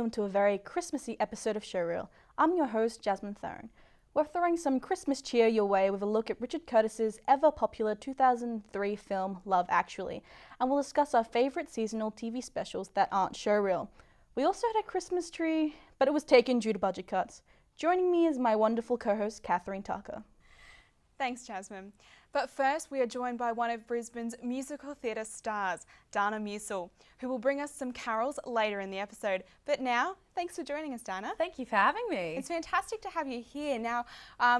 welcome to a very Christmassy episode of Showreel. I'm your host, Jasmine Catherine. We're throwing some Christmas cheer your way with a look at Richard Curtis's ever-popular 2003 film, Love Actually, and we'll discuss our favourite seasonal TV specials that aren't Showreel. We also had a Christmas tree, but it was taken due to budget cuts. Joining me is my wonderful co-host, Catherine Tucker. Thanks, Jasmine. But first, we are joined by one of Brisbane's musical theatre stars, Dana Musil, who will bring us some carols later in the episode. But now, thanks for joining us, Dana. Thank you for having me. It's fantastic to have you here. Now,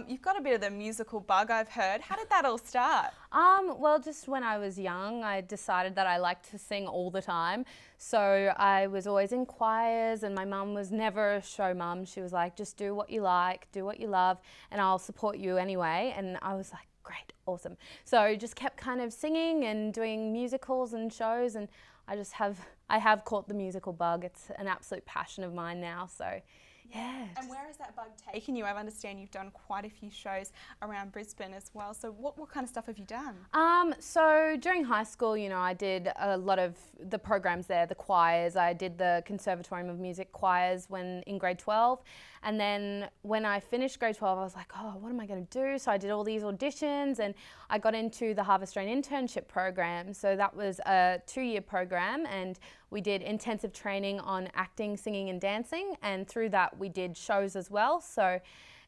you've got a bit of the musical bug, I've heard. How did that all start? Well, just when I was young, I decided that I liked to sing all the time. So I was always in choirs, and my mum was never a show mum. She was like, just do what you like, do what you love, and I'll support you anyway. And I was like, great, awesome. So just kept kind of singing and doing musicals and shows, and I have caught the musical bug. It's an absolute passion of mine now, so yeah. And where has that bug taken you? I understand you've done quite a few shows around Brisbane as well. So what kind of stuff have you done? So during high school, you know, I did a lot of the programs there, the choirs. I did the Conservatorium of Music choirs in grade 12. And then when I finished grade 12, I was like, oh, what am I going to do? So I did all these auditions, and I got into the Harvest Rain internship program. So that was a 2-year program, and we did intensive training on acting, singing and dancing. And through that, we did shows as well. So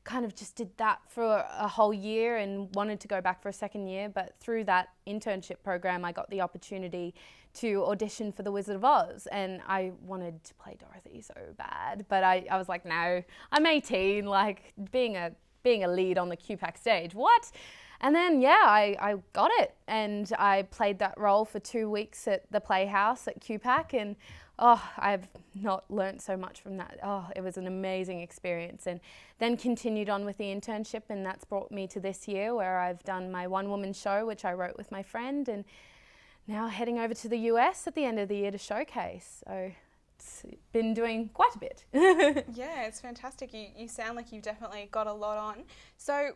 kind of just did that for a whole year and wanted to go back for a second year. But through that internship program, I got the opportunity to audition for The Wizard of Oz, and I wanted to play Dorothy so bad, but I was like, no, I'm 18, like being a lead on the QPAC stage, what? And then, yeah, I got it, and I played that role for 2 weeks at the Playhouse at QPAC, and I've not learnt so much from that. It was an amazing experience, and then continued on with the internship, and that's brought me to this year where I've done my one-woman show, which I wrote with my friend, and now heading over to the US at the end of the year to showcase. So it's been doing quite a bit. Yeah, it's fantastic. You sound like you've definitely got a lot on. So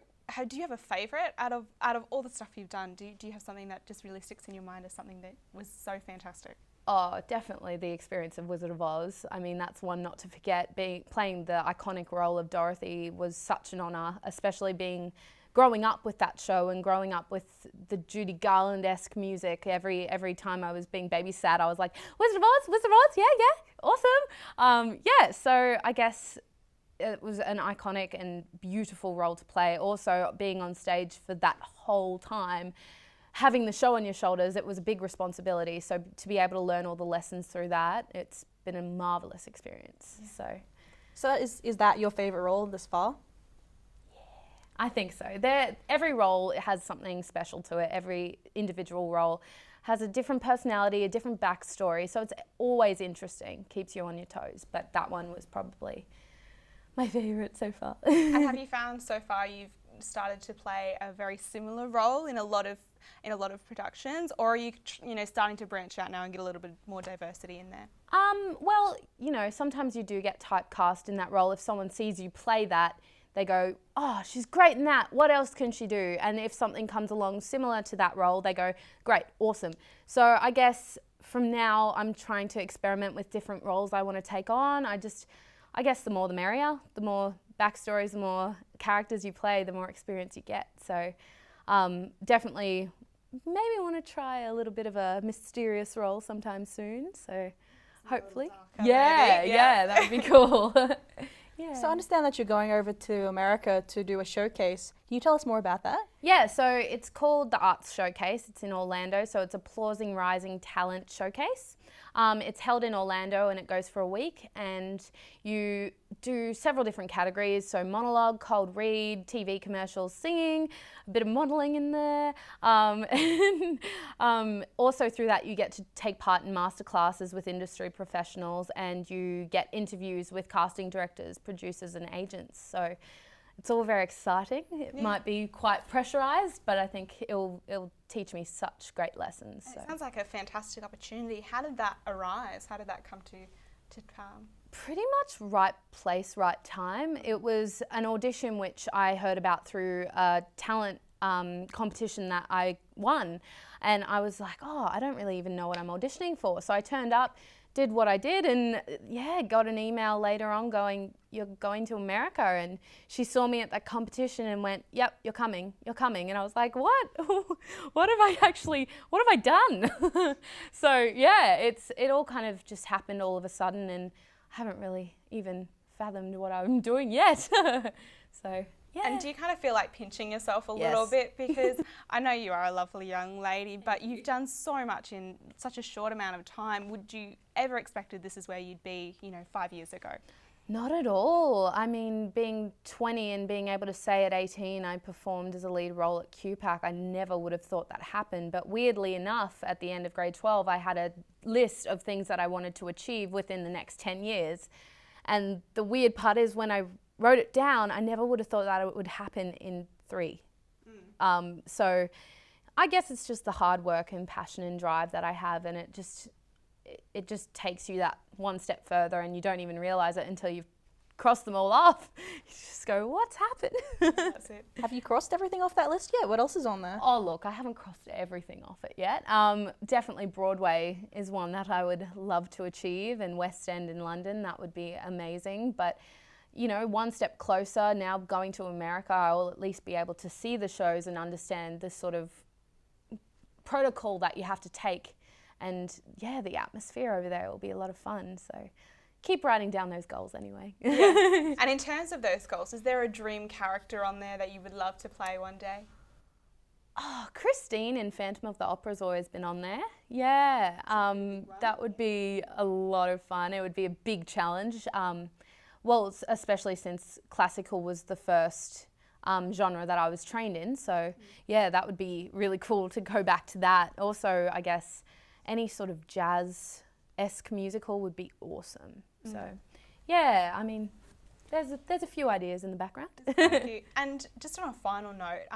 do you have a favourite out of all the stuff you've done? Do you have something that just really sticks in your mind as something that was so fantastic? Oh, definitely the experience of Wizard of Oz. I mean, that's one not to forget. Playing the iconic role of Dorothy was such an honour, especially growing up with that show and growing up with the Judy Garland-esque music. Every time I was being babysat, I was like, Wizard of Oz, yeah, awesome. So I guess it was an iconic and beautiful role to play. Also, being on stage for that whole time, having the show on your shoulders, it was a big responsibility. So to be able to learn all the lessons through that, it's been a marvellous experience. Yeah. So is that your favourite role this far? I think so. Every role has something special to it. Every individual role has a different personality, a different backstory. So it's always interesting, keeps you on your toes. But that one was probably my favourite so far. And have you found so far you've started to play a very similar role in a lot of productions, or are you starting to branch out now and get a little bit more diversity in there? Well, sometimes you do get typecast in that role. If someone sees you play that, they go, oh, she's great in that. What else can she do? And if something comes along similar to that role, they go, great, awesome. So I guess from now I'm trying to experiment with different roles I want to take on. I guess the more the merrier. The more backstories, the more characters you play, the more experience you get. So definitely maybe want to try a little bit of a mysterious role sometime soon. So hopefully. Yeah, that would be cool. Yeah. So I understand that you're going over to America to do a showcase. Can you tell us more about that? Yeah, so it's called the Arts Showcase. It's in Orlando, so it's a Applausing Rising Talent Showcase. It's held in Orlando and it goes for a week, and you do several different categories, so monologue, cold read, TV commercials, singing, a bit of modelling in there. Also through that you get to take part in masterclasses with industry professionals, and you get interviews with casting directors, producers and agents. So it's all very exciting. It might be quite pressurised, but I think it'll teach me such great lessons. It sounds like a fantastic opportunity. How did that arise? How did that come to come? Pretty much right place, right time. It was an audition which I heard about through a talent competition that I won, and I was like, oh, I don't really even know what I'm auditioning for. So I turned up, did what I did, and yeah, got an email later on going, "You're going to America." And she saw me at that competition and went, "Yep, you're coming. And I was like, what? What have I done? So yeah, it all kind of just happened all of a sudden, and I haven't really even fathomed what I'm doing yet. So yeah. And do you kind of feel like pinching yourself a little bit? Because I know you are a lovely young lady, but you've done so much in such a short amount of time. Would you ever expected this is where you'd be, 5 years ago? Not at all. I mean, being 20 and being able to say at 18 I performed as a lead role at QPAC, I never would have thought that happened. But weirdly enough, at the end of grade 12, I had a list of things that I wanted to achieve within the next 10 years. And the weird part is when I wrote it down, I never would have thought that it would happen in 3. So I guess it's just the hard work and passion and drive that I have, and it just takes you that one step further, and you don't even realize it until you've crossed them all off. You just go, what's happened? That's it. Have you crossed everything off that list yet? What else is on there? Oh, look, I haven't crossed everything off it yet. Definitely Broadway is one that I would love to achieve, and West End in London, that would be amazing. But one step closer, now going to America, I will at least be able to see the shows and understand the sort of protocol that you have to take. And yeah, the atmosphere over there will be a lot of fun. So keep writing down those goals anyway. Yeah. And in terms of those goals, is there a dream character on there that you would love to play one day? Oh, Christine in Phantom of the Opera has always been on there. Yeah, that would be a lot of fun. It would be a big challenge. Well, especially since classical was the first genre that I was trained in. So yeah, that would be really cool to go back to that. Also, I guess any sort of jazz-esque musical would be awesome. So yeah, I mean, there's a few ideas in the background. Thank you. And just on a final note,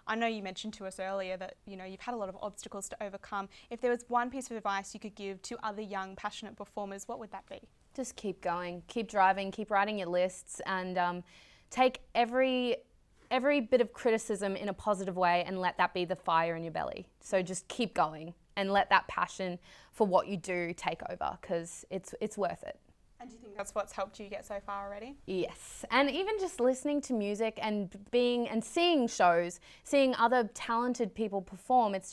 I know you mentioned to us earlier that, you've had a lot of obstacles to overcome. If there was one piece of advice you could give to other young, passionate performers, what would that be? Just keep going, keep driving, keep writing your lists, and take every bit of criticism in a positive way and let that be the fire in your belly. So just keep going and let that passion for what you do take over, because it's worth it. And do you think that's what's helped you get so far already? Yes, and even just listening to music and seeing shows, seeing other talented people perform, it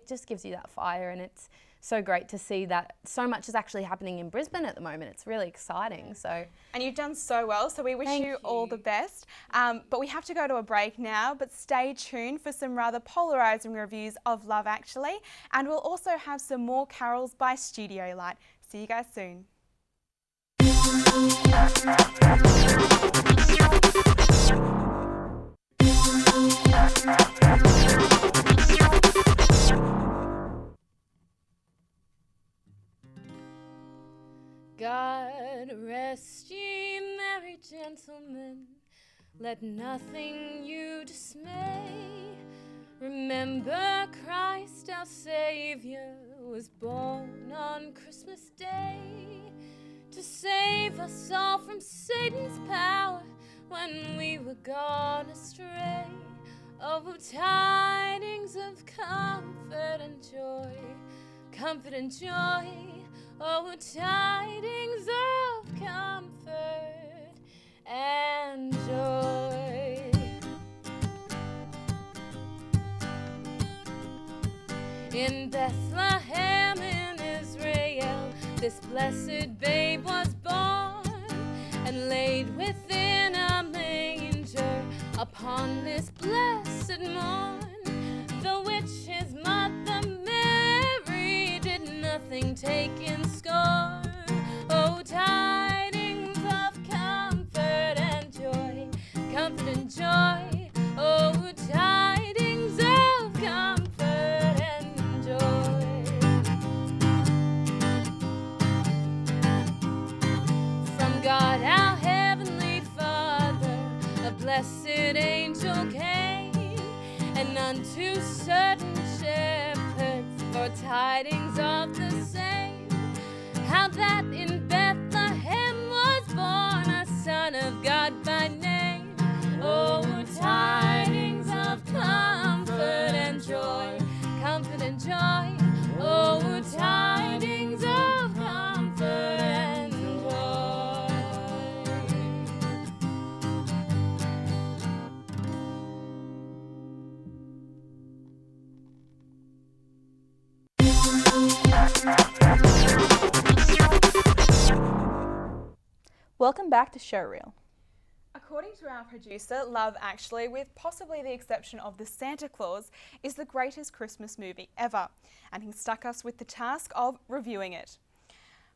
just gives you that fire, and it's so great to see that so much is actually happening in Brisbane at the moment. It's really exciting. So, and you've done so well, so we wish you all the best. But we have to go to a break now, but stay tuned for some rather polarising reviews of Love Actually, and we'll also have some more carols by Studio Light. See you guys soon. God rest ye merry gentlemen, let nothing you dismay. Remember Christ our Saviour was born on Christmas Day, to save us all from Satan's power when we were gone astray. Oh, tidings of comfort and joy, comfort and joy. Oh, tidings of comfort and joy. In Bethlehem in Israel, this blessed babe was born and laid within a manger. Upon this blessed morn, the which his mother Mary did nothing take in scorn. Oh, tidings of comfort and joy, comfort and joy. Oh, tidings of comfort and joy. From God our heavenly Father, a blessed angel came, and unto certain shepherds for tidings of the same, how that in Bethlehem was born a Son of God by name. Oh, tidings of comfort and joy, comfort and joy. Oh, tidings of comfort. Welcome back to Showreel. According to our producer, Love Actually, with possibly the exception of The Santa Claus, is the greatest Christmas movie ever, and he stuck us with the task of reviewing it.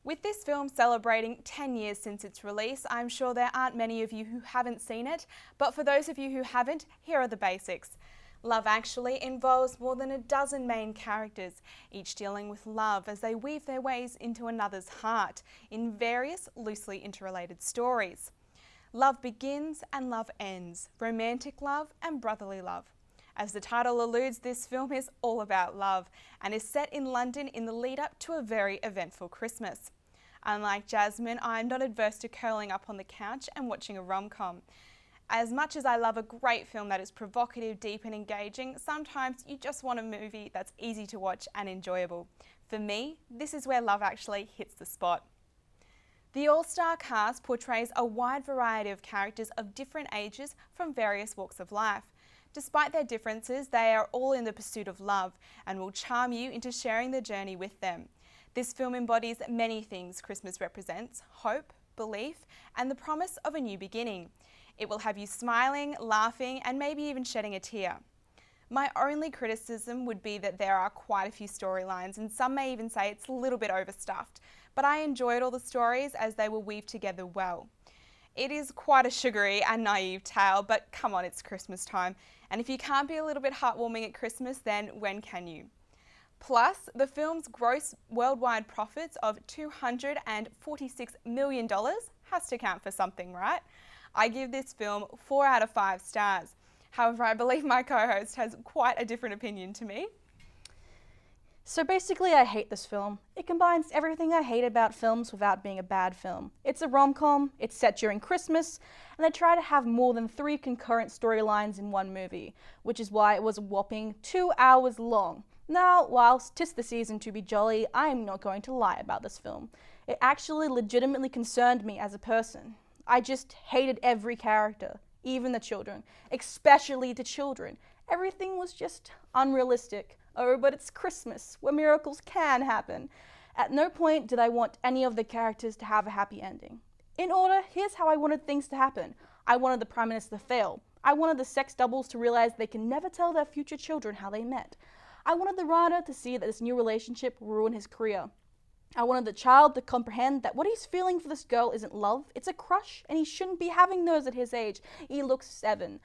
With this film celebrating 10 years since its release, I'm sure there aren't many of you who haven't seen it, but for those of you who haven't, here are the basics. Love Actually involves more than a dozen main characters, each dealing with love as they weave their ways into another's heart in various loosely interrelated stories. Love begins and love ends, romantic love and brotherly love. As the title alludes, this film is all about love and is set in London in the lead up to a very eventful Christmas. Unlike Jasmine, I'm not adverse to curling up on the couch and watching a rom-com. As much as I love a great film that is provocative, deep and engaging, sometimes you just want a movie that's easy to watch and enjoyable. For me, this is where Love Actually hits the spot. The all-star cast portrays a wide variety of characters of different ages from various walks of life. Despite their differences, they are all in the pursuit of love and will charm you into sharing the journey with them. This film embodies many things Christmas represents: hope, belief, and the promise of a new beginning. It will have you smiling, laughing, and maybe even shedding a tear. My only criticism would be that there are quite a few storylines, and some may even say it's a little bit overstuffed, but I enjoyed all the stories as they were weaved together well. It is quite a sugary and naive tale, but come on, it's Christmas time, and if you can't be a little bit heartwarming at Christmas, then when can you? Plus, the film's gross worldwide profits of $246 million has to count for something, right? I give this film 4 out of 5 stars. However, I believe my co-host has quite a different opinion to me. So basically, I hate this film. It combines everything I hate about films without being a bad film. It's a rom-com, it's set during Christmas, and they try to have more than 3 concurrent storylines in one movie, which is why it was a whopping 2 hours long. Now, whilst 'tis the season to be jolly, I am not going to lie about this film. It actually legitimately concerned me as a person. I just hated every character, even the children, especially the children. Everything was just unrealistic. Oh, but it's Christmas, where miracles can happen. At no point did I want any of the characters to have a happy ending. In order, here's how I wanted things to happen. I wanted the Prime Minister to fail. I wanted the sex doubles to realize they can never tell their future children how they met. I wanted the writer to see that this new relationship will ruin his career. I wanted the child to comprehend that what he's feeling for this girl isn't love, it's a crush, and he shouldn't be having those at his age. He looks 7.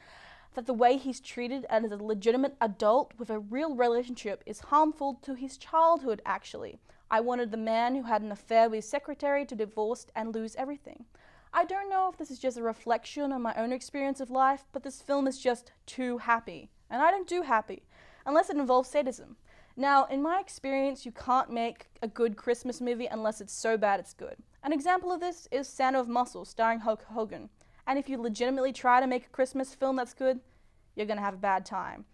That the way he's treated as a legitimate adult with a real relationship is harmful to his childhood, actually. I wanted the man who had an affair with his secretary to divorce and lose everything. I don't know if this is just a reflection on my own experience of life, but this film is just too happy. And I don't do happy, unless it involves sadism. Now, in my experience, you can't make a good Christmas movie unless it's so bad it's good. An example of this is Santa of Muscle, starring Hulk Hogan. And if you legitimately try to make a Christmas film that's good, you're going to have a bad time.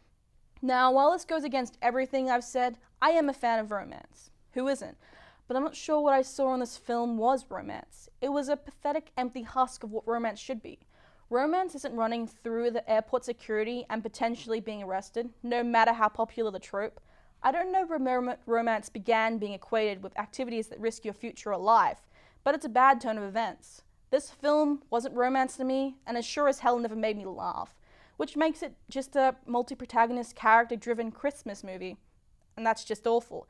Now, while this goes against everything I've said, I am a fan of romance. Who isn't? But I'm not sure what I saw in this film was romance. It was a pathetic, empty husk of what romance should be. Romance isn't running through the airport security and potentially being arrested, no matter how popular the trope. I don't know if romance began being equated with activities that risk your future or life, but it's a bad turn of events. This film wasn't romance to me, and it sure as hell never made me laugh, which makes it just a multi-protagonist, character-driven Christmas movie, and that's just awful.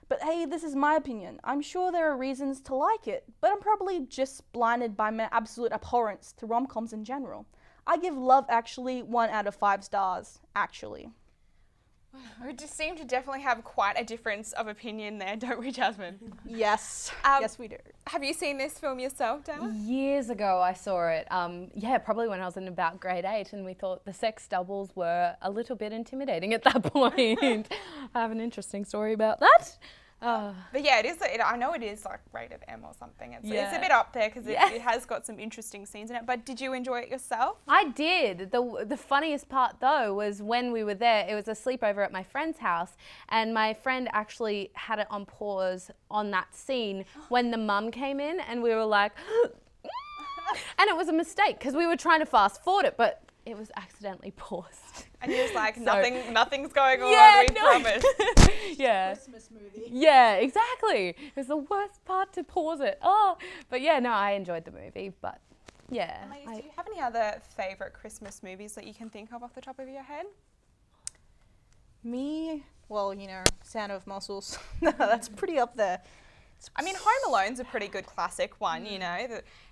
But hey, this is my opinion. I'm sure there are reasons to like it, but I'm probably just blinded by my absolute abhorrence to rom-coms in general. I give Love Actually 1 out of 5 stars, actually. We just seem to definitely have quite a difference of opinion there, don't we, Jasmine? Yes, yes we do. Have you seen this film yourself, Dana? Years ago I saw it, yeah, probably when I was in about grade 8, and we thought the sex doubles were a little bit intimidating at that point. I have an interesting story about that. But yeah, I know it is like rated M or something. It's a bit up there because it has got some interesting scenes in it. But did you enjoy it yourself? I did. The funniest part though was when we were there, it was a sleepover at my friend's house, and my friend actually had it on pause on that scene when the mum came in, and we were like, and it was a mistake because we were trying to fast forward it, but it was accidentally paused. And you're just like, So- nothing's going on, Yeah, we promise. Yeah. Christmas movie. Yeah, exactly. It was the worst part to pause it. Oh, but yeah, no, I enjoyed the movie, but yeah. And ladies, do you have any other favourite Christmas movies that you can think of off the top of your head? Me, well, you know, Santa of Muscles. That's pretty up there. I mean, Home Alone's a pretty good classic one, you know.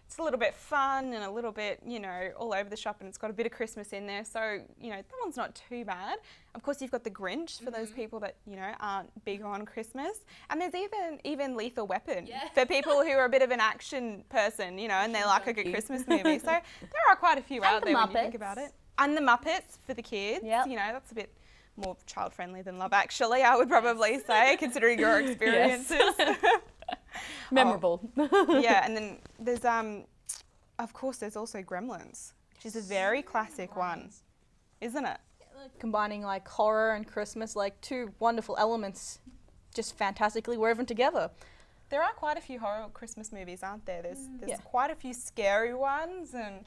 It's a little bit fun and a little bit, you know, all over the shop, and it's got a bit of Christmas in there. So, you know, that one's not too bad. Of course, you've got The Grinch for those people that, you know, aren't big on Christmas. And there's even Lethal Weapon for people who are a bit of an action person, you know, and they like a good Christmas movie. So there are quite a few out the there when you Muppets. think about it. And The Muppets for the kids. Yep. You know, that's a bit more child-friendly than Love Actually, I would probably say, considering your experiences. Memorable. Yeah, and then there's of course there's also Gremlins, which is a very classic one, isn't it? Combining like horror and Christmas, like two wonderful elements, just fantastically woven together. There are quite a few horror Christmas movies, aren't there? There's Yeah. quite a few scary ones, and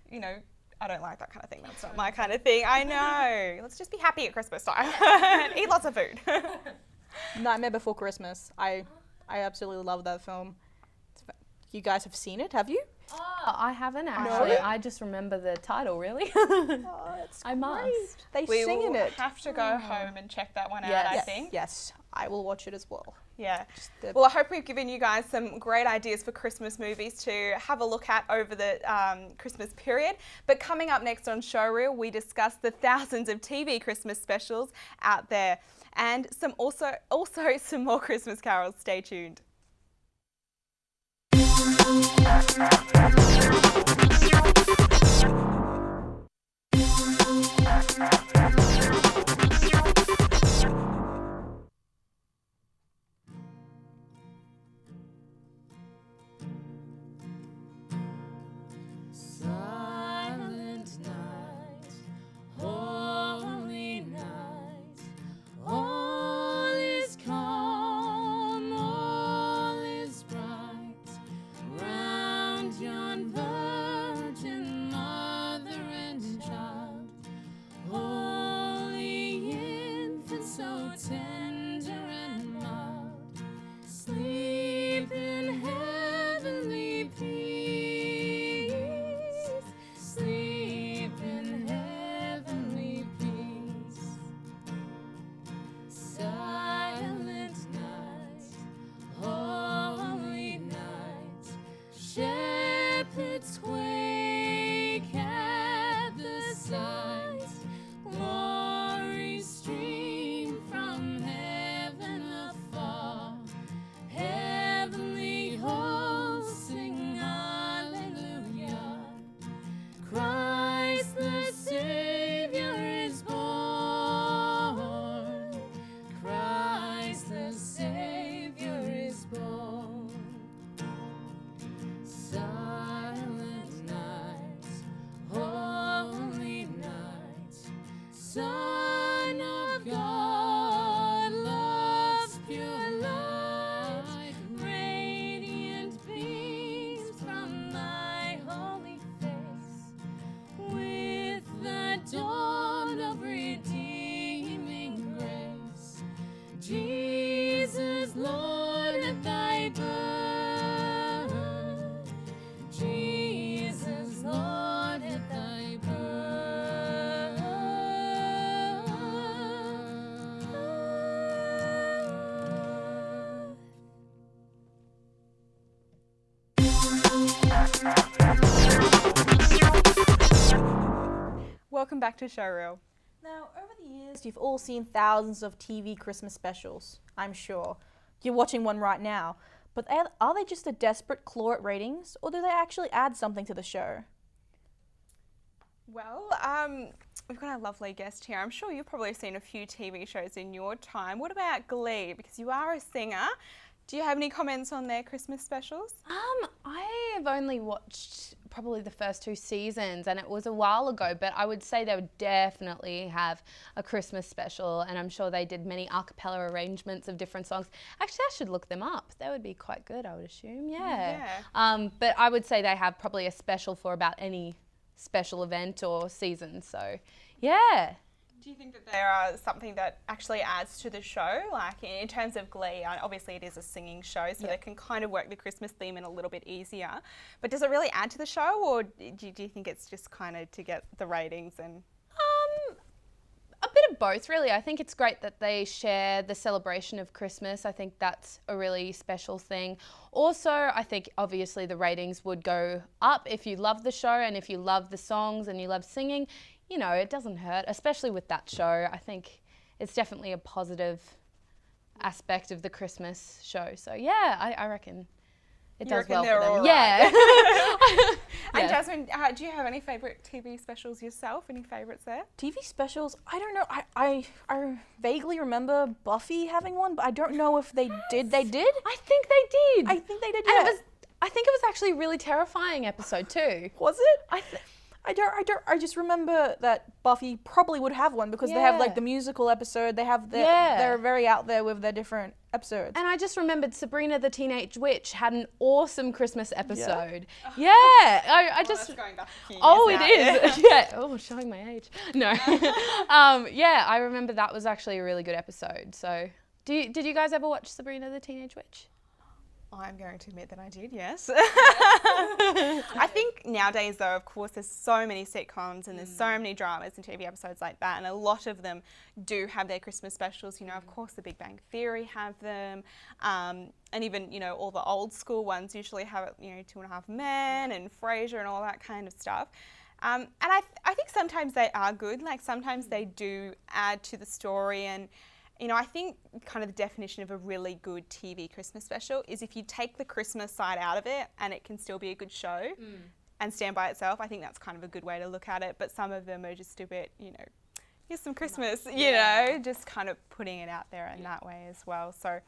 you know, I don't like that kind of thing. That's not my kind of thing. I know. Let's just be happy at Christmas time and eat lots of food. Nightmare Before Christmas. I absolutely love that film. You guys have seen it, have you? Oh, I haven't actually. I just remember the title, really. Oh, it's I must. They We sing in will it. have to go home and check that one out, Yes. I Yes, think. yes, I will watch it as well. Yeah. the- Well, I hope we've given you guys some great ideas for Christmas movies to have a look at over the Christmas period. But coming up next on Showreel, we discuss the thousands of TV Christmas specials out there, and some also some more Christmas carols. Stay tuned. Silent night, holy night, all is calm, all is bright, round yon virgin mother and child, holy infant so tender and mild, sleep in heavenly peace, sleep in heavenly peace. Silent night, holy night, shepherds quake at the sight, glory stream from heaven afar, heavenly hosts sing hallelujah, Christ the Savior is born, Christ the Savior is born. Silent night, holy night, Son of God, love's pure light, radiant beams from thy holy face, with the dawn of redeeming grace. Jesus, Lord, at thy birth, Jesus, Lord, at thy birth. Welcome back to Showreel. Now, over the years, you've all seen thousands of TV Christmas specials, I'm sure. You're watching one right now. But are they just a desperate claw at ratings, or do they actually add something to the show? Well, we've got a lovely guest here. I'm sure you've probably seen a few TV shows in your time. What about Glee? Because you are a singer. Do you have any comments on their Christmas specials? I have only watched probably the first 2 seasons, and it was a while ago, but I would say they would definitely have a Christmas special, and I'm sure they did many a cappella arrangements of different songs. Actually, I should look them up. They would be quite good, I would assume. Yeah. But I would say they have probably a special for about any special event or season. So, yeah. Do you think that there are something that actually adds to the show? Like in terms of Glee, obviously it is a singing show, so they can kind of work the Christmas theme in a little bit easier. But does it really add to the show, or do you think it's just kind of to get the ratings and... A bit of both, really. I think it's great that they share the celebration of Christmas. I think that's a really special thing. Also, I think obviously the ratings would go up if you love the show and if you love the songs and you love singing. You know, it doesn't hurt, especially with that show. I think it's definitely a positive aspect of the Christmas show. So, yeah, I reckon it does well for them. Right. Yeah. And Jasmine, do you have any favourite TV specials yourself? Any favourites there? TV specials? I don't know. I vaguely remember Buffy having one, but I don't know if they did. They did? I think they did. I think they did, And yeah. I think it was actually a really terrifying episode too. Was it? I just remember that Buffy probably would have one because they have like the musical episode. They have they're very out there with their different episodes. And I just remembered Sabrina the Teenage Witch had an awesome Christmas episode. Yeah. I just That's going back a few years Oh, now, it is. Yeah. Oh, showing my age. No. Yeah, I remember that was actually a really good episode. So, did you guys ever watch Sabrina the Teenage Witch? I'm going to admit that I did, yes. I think nowadays, though, of course, there's so many sitcoms and there's so many dramas and TV episodes like that, and a lot of them do have their Christmas specials. You know, of course, The Big Bang Theory have them, and even, you know, all the old school ones usually have, you know, 2.5 Men and Frasier and all that kind of stuff. And I think sometimes they are good. Like, sometimes they do add to the story. And you know, I think kind of the definition of a really good TV Christmas special is if you take the Christmas side out of it and it can still be a good show and stand by itself. I think that's kind of a good way to look at it. But some of them are just a bit, you know, here's some Christmas, you know, just kind of putting it out there in that way as well. So,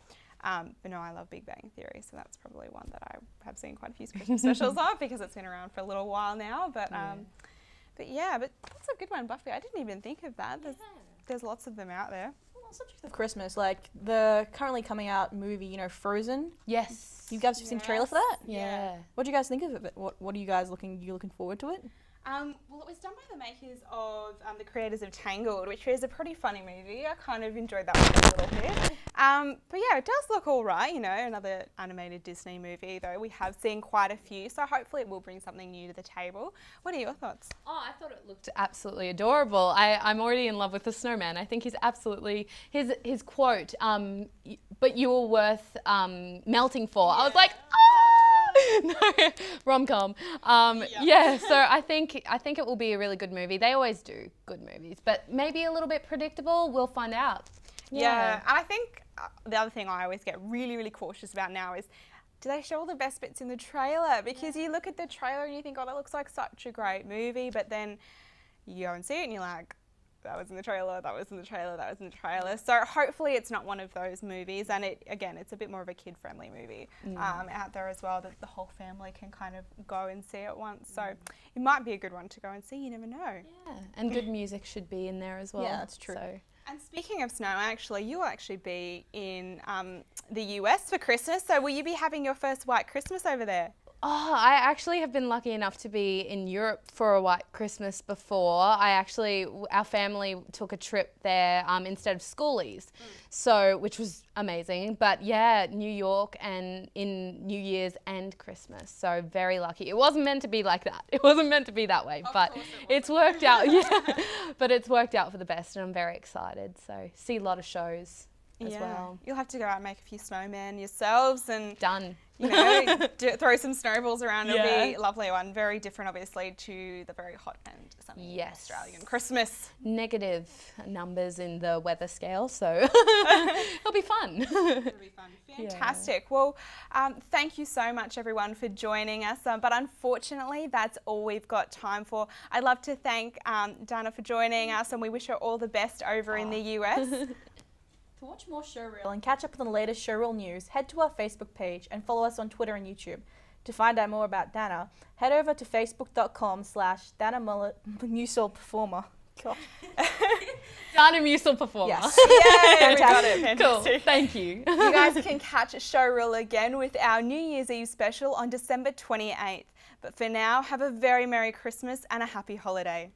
but no, I love Big Bang Theory, so that's probably one that I have seen quite a few Christmas specials of because it's been around for a little while now. But that's a good one, Buffy. I didn't even think of that. There's lots of them out there. Subject of Christmas, like the currently coming out movie, you know, Frozen. Yes. You guys have seen the trailer for that? Yeah. What do you guys think of it? What are you guys looking forward to it? Well, it was done by the makers of the creators of Tangled, which is a pretty funny movie. I kind of enjoyed that one a little bit. But yeah, it does look all right, you know, another animated Disney movie, though we have seen quite a few, so hopefully it will bring something new to the table. What are your thoughts? Oh, I thought it looked absolutely adorable. I'm already in love with the snowman. I think he's absolutely, his quote, but you were worth melting for. Yeah. I was like, no, rom-com. Yeah, so I think it will be a really good movie. They always do good movies, but maybe a little bit predictable. We'll find out. Yeah, and I think the other thing I always get really, really cautious about now is, do they show all the best bits in the trailer? Because you look at the trailer and you think, oh, that looks like such a great movie, but then you go and see it and you're like, that was in the trailer, that was in the trailer, that was in the trailer. So hopefully it's not one of those movies, and it's a bit more of a kid-friendly movie out there as well, that the whole family can kind of go and see at once. So it might be a good one to go and see, you never know. Yeah, and good music should be in there as well. Yeah, that's true. So. And speaking of snow, actually, you will actually be in the US for Christmas, so will you be having your first white Christmas over there? Oh, I actually have been lucky enough to be in Europe for a white Christmas before. Our family took a trip there instead of schoolies, so which was amazing. But yeah, New York and in New Year's and Christmas, so very lucky. It wasn't meant to be like that. It wasn't meant to be that way, but it's worked out. Yeah, but it's worked out for the best, and I'm very excited. So see a lot of shows as well. You'll have to go out and make a few snowmen yourselves and done. You know, throw some snowballs around. It'll be a lovely one. Very different, obviously, to the very hot and sunny Australian Christmas. Negative numbers in the weather scale, so it'll be fun. It'll be fun. Fantastic. Yeah. Well, thank you so much, everyone, for joining us. But unfortunately, that's all we've got time for. I'd love to thank Dana for joining us, and we wish her all the best over in the US. To watch more Showreel and catch up on the latest Showreel news, head to our Facebook page and follow us on Twitter and YouTube. To find out more about Dana, head over to facebook.com/Dana Musil Performer. Dana Musil Performer. Yes. Yeah, we got it. Fantastic. Cool. Thank you. You guys can catch Showreel again with our New Year's Eve special on December 28th. But for now, have a very Merry Christmas and a happy holiday.